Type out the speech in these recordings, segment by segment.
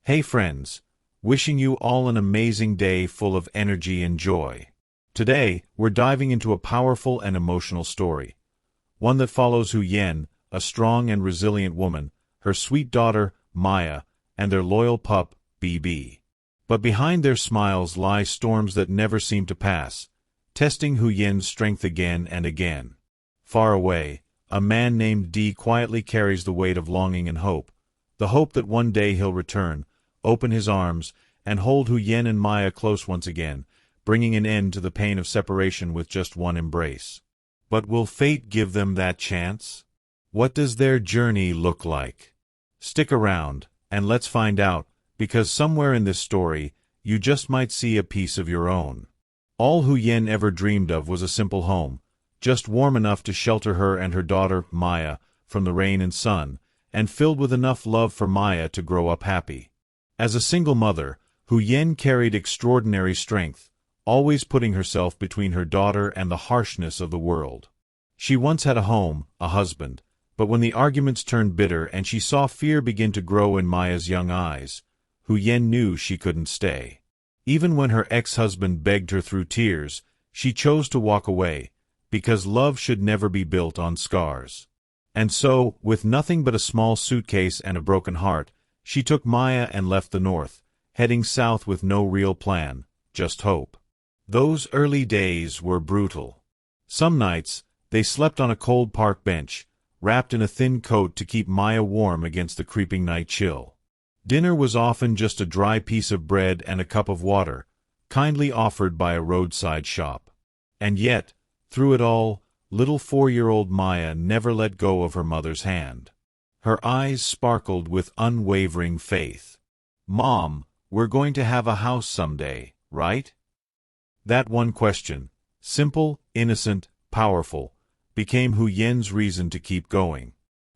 Hey friends, wishing you all an amazing day full of energy and joy. Today, we're diving into a powerful and emotional story. One that follows Hu Yen, a strong and resilient woman, her sweet daughter, Maya, and their loyal pup, BB. But behind their smiles lie storms that never seem to pass, testing Hu Yen's strength again and again. Far away, a man named D quietly carries the weight of longing and hope, the hope that one day he'll return, open his arms, and hold Hu Yen and Maya close once again, bringing an end to the pain of separation with just one embrace. But will fate give them that chance? What does their journey look like? Stick around, and let's find out, because somewhere in this story, you just might see a piece of your own. All Hu Yen ever dreamed of was a simple home, just warm enough to shelter her and her daughter, Maya, from the rain and sun, and filled with enough love for Maya to grow up happy. As a single mother, Hu Yen carried extraordinary strength, always putting herself between her daughter and the harshness of the world. She once had a home, a husband, but when the arguments turned bitter and she saw fear begin to grow in Maya's young eyes, Hu Yen knew she couldn't stay. Even when her ex-husband begged her through tears, she chose to walk away, because love should never be built on scars. And so, with nothing but a small suitcase and a broken heart, she took Maya and left the north, heading south with no real plan, just hope. Those early days were brutal. Some nights, they slept on a cold park bench, wrapped in a thin coat to keep Maya warm against the creeping night chill. Dinner was often just a dry piece of bread and a cup of water, kindly offered by a roadside shop. And yet, through it all, little 4-year-old Maya never let go of her mother's hand. Her eyes sparkled with unwavering faith. "Mom, we're going to have a house someday, right?" That one question, simple, innocent, powerful, became Hu Yen's reason to keep going.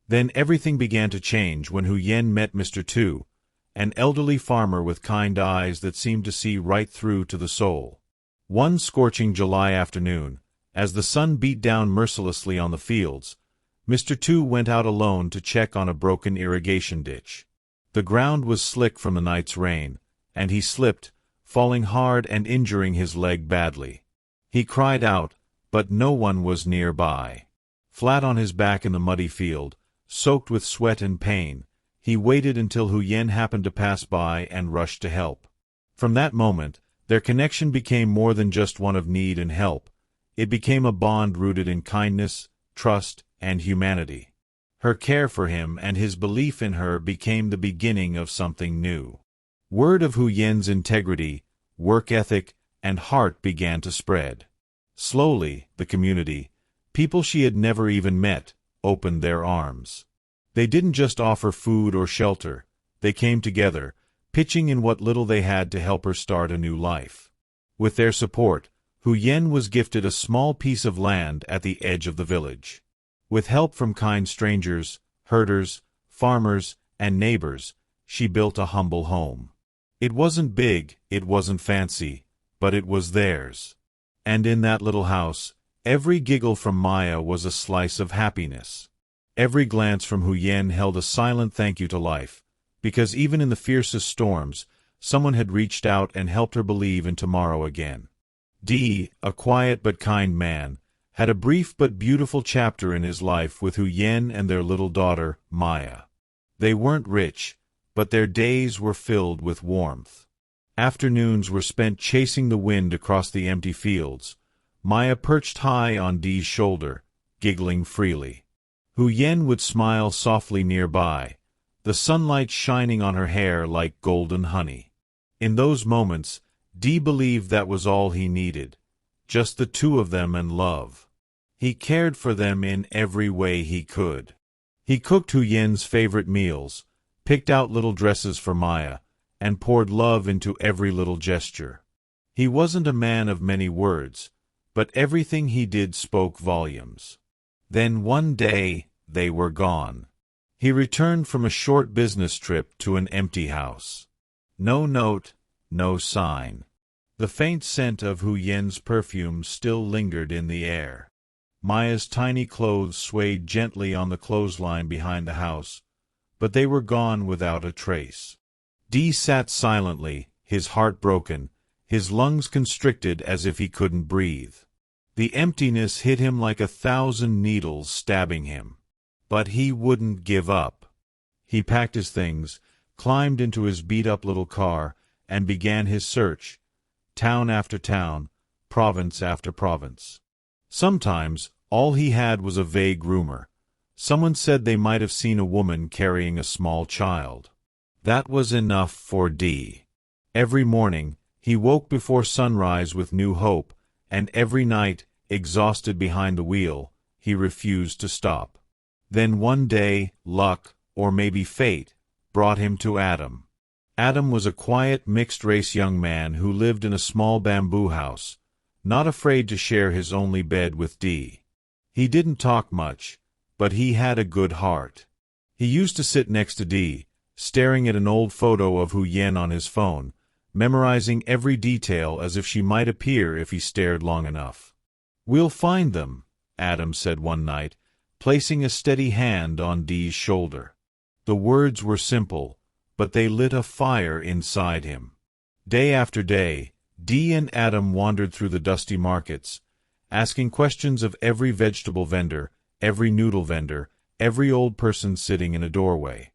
Then everything began to change when Hu Yen met Mr. Tu, an elderly farmer with kind eyes that seemed to see right through to the soul. One scorching July afternoon, as the sun beat down mercilessly on the fields, Mr. Tu went out alone to check on a broken irrigation ditch. The ground was slick from the night's rain, and he slipped, falling hard and injuring his leg badly. He cried out, but no one was nearby. Flat on his back in the muddy field, soaked with sweat and pain, he waited until Hu Yen happened to pass by and rushed to help. From that moment, their connection became more than just one of need and help. It became a bond rooted in kindness, trust, and humanity. Her care for him and his belief in her became the beginning of something new. Word of Hu Yen's integrity, work ethic, and heart began to spread. Slowly, the community, people she had never even met, opened their arms. They didn't just offer food or shelter, they came together, pitching in what little they had to help her start a new life. With their support, Hu Yen was gifted a small piece of land at the edge of the village. With help from kind strangers, herders, farmers, and neighbors, she built a humble home. It wasn't big, it wasn't fancy, but it was theirs. And in that little house, every giggle from Maya was a slice of happiness. Every glance from Hu Yen held a silent thank you to life, because even in the fiercest storms, someone had reached out and helped her believe in tomorrow again. D, a quiet but kind man, had a brief but beautiful chapter in his life with Hu Yen and their little daughter, Maya. They weren't rich, but their days were filled with warmth. Afternoons were spent chasing the wind across the empty fields, Maya perched high on D's shoulder, giggling freely. Hu Yen would smile softly nearby, the sunlight shining on her hair like golden honey. In those moments, D believed that was all he needed, just the two of them and love. He cared for them in every way he could. He cooked Hu Yen's favorite meals, picked out little dresses for Maya, and poured love into every little gesture. He wasn't a man of many words, but everything he did spoke volumes. Then one day, they were gone. He returned from a short business trip to an empty house. No note, no sign. The faint scent of Hu Yen's perfume still lingered in the air. Maya's tiny clothes swayed gently on the clothesline behind the house, but they were gone without a trace. Dee sat silently, his heart broken, his lungs constricted as if he couldn't breathe. The emptiness hit him like 1,000 needles stabbing him. But he wouldn't give up. He packed his things, climbed into his beat-up little car, and began his search, town after town, province after province. Sometimes, all he had was a vague rumor. Someone said they might have seen a woman carrying a small child. That was enough for Dee. Every morning, he woke before sunrise with new hope, and every night, exhausted behind the wheel, he refused to stop. Then one day, luck, or maybe fate, brought him to Adam. Adam was a quiet, mixed-race young man who lived in a small bamboo house, not afraid to share his only bed with Dee. He didn't talk much, but he had a good heart. He used to sit next to Dee, staring at an old photo of Hu Yen on his phone, memorizing every detail as if she might appear if he stared long enough. "We'll find them," Adam said one night, placing a steady hand on Dee's shoulder. The words were simple, but they lit a fire inside him. Day after day, Dee and Adam wandered through the dusty markets, asking questions of every vegetable vendor, every noodle vendor, every old person sitting in a doorway.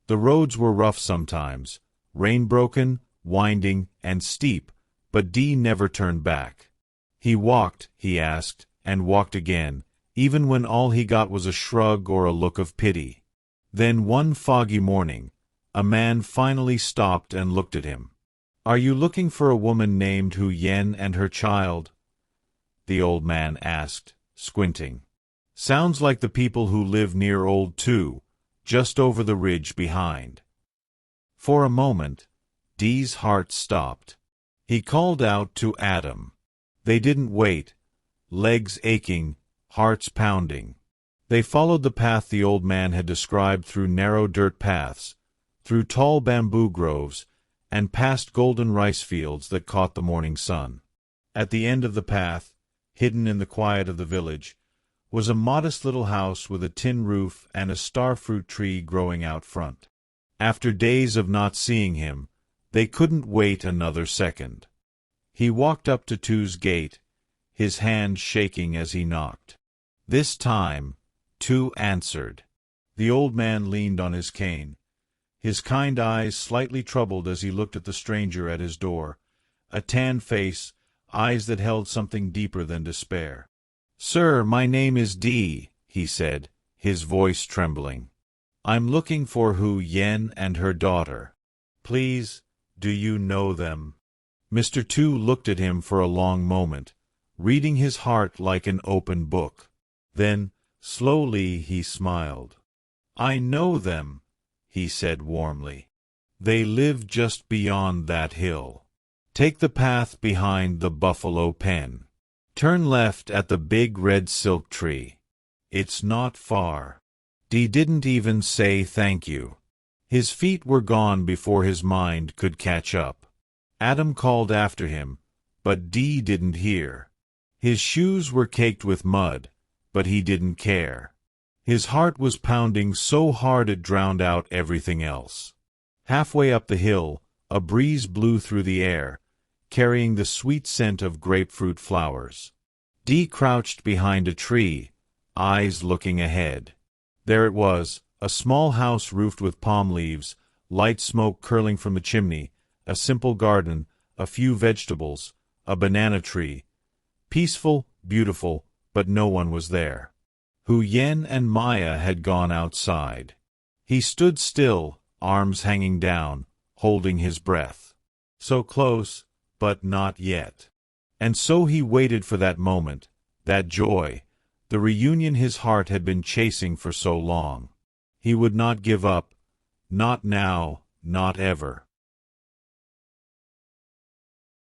The roads were rough sometimes, rain-broken, winding, and steep, but Dee never turned back. He walked, he asked, and walked again, even when all he got was a shrug or a look of pity. Then one foggy morning, a man finally stopped and looked at him. "Are you looking for a woman named Hu Yen and her child?" the old man asked, squinting. "Sounds like the people who live near Old Tu, just over the ridge behind." For a moment, Dee's heart stopped. He called out to Adam. They didn't wait, legs aching, hearts pounding. They followed the path the old man had described through narrow dirt paths, through tall bamboo groves, and past golden rice fields that caught the morning sun. At the end of the path, hidden in the quiet of the village, was a modest little house with a tin roof and a starfruit tree growing out front. After days of not seeing him, they couldn't wait another second. He walked up to Tu's gate, his hand shaking as he knocked. This time, Tu answered. The old man leaned on his cane, his kind eyes slightly troubled as he looked at the stranger at his door, a tanned face, eyes that held something deeper than despair. "Sir, my name is Dee," he said, his voice trembling. "I'm looking for Hu Yen and her daughter. Please, do you know them?" Mr. Tu looked at him for a long moment, reading his heart like an open book. Then, slowly, he smiled. "I know them," he said warmly. "They live just beyond that hill. Take the path behind the buffalo pen. Turn left at the big red silk tree. It's not far." Dee didn't even say thank you. His feet were gone before his mind could catch up. Adam called after him, but Dee didn't hear. His shoes were caked with mud, but he didn't care. His heart was pounding so hard it drowned out everything else. Halfway up the hill, a breeze blew through the air, carrying the sweet scent of grapefruit flowers. Dee crouched behind a tree, eyes looking ahead. There it was, a small house roofed with palm leaves, light smoke curling from the chimney, a simple garden, a few vegetables, a banana tree. Peaceful, beautiful, but no one was there. Hu Yen and Maya had gone outside. He stood still, arms hanging down, holding his breath. So close, but not yet. And so he waited for that moment, that joy, the reunion his heart had been chasing for so long. He would not give up, not now, not ever.